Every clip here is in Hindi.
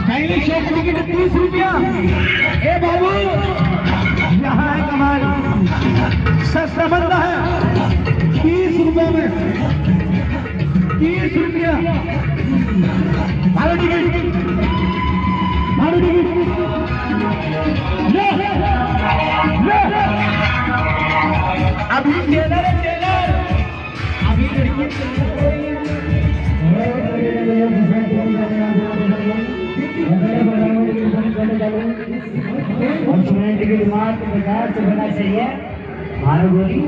पहली शॉट टिकट 30 रुपया। ए बाबू यहाँ है कमाल, सस्ता बंदा है 30 रुपए में, 30 रुपया भाड़ा टिकट, भाड़ा टिकट। अभी टेलर है, टेलर अभी लड़की की डिमांड 50 से होना चाहिए। मारो गोली।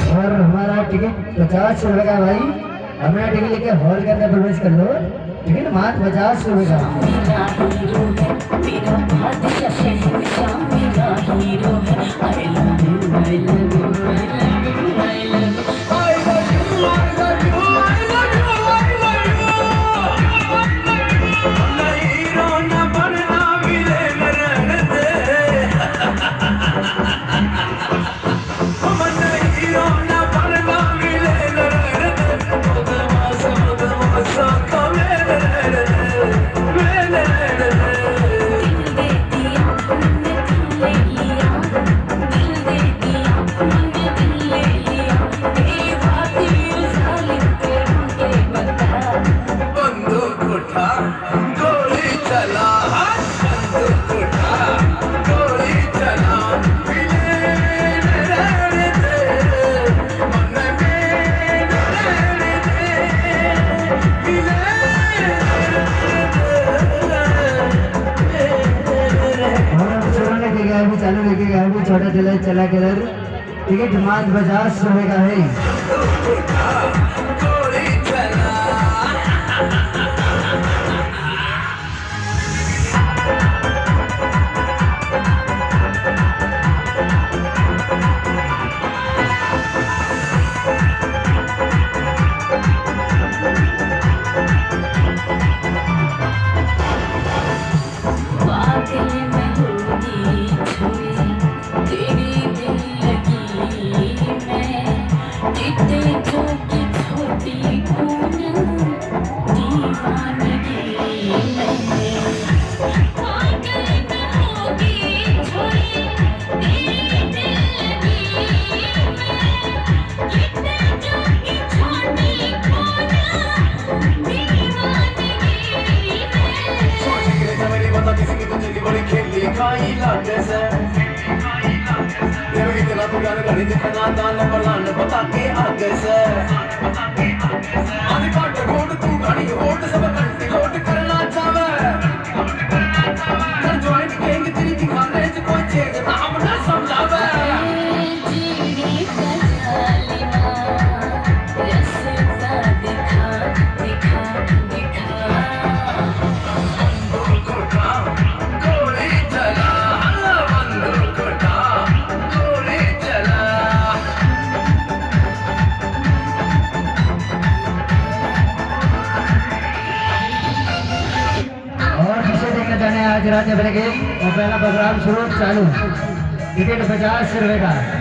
और हमारा टिकट 50 रुपए का भाई, अपना टिकट लेके हॉल के अंदर प्रवेश कर लो। टिकट मात्र 50 रुपए का। चालू लेके गया है, छोटा टेलर चला टेलर। टिकट मात्र 50 रुपए का है। दिखना दान पलान बता के आगे से आधी काट घोट तू गाड़ी होट सब कंटी लोट करना चाहे कर ज्वाइन गैंग तेरी दिखाने च कोई चेंज नाम ना समझावे जीनी कजालिना रसता दिखा दिखा दिखा आज रात में पहला प्रोग्राम शुरू चालू। टिकट 50 रुपए का।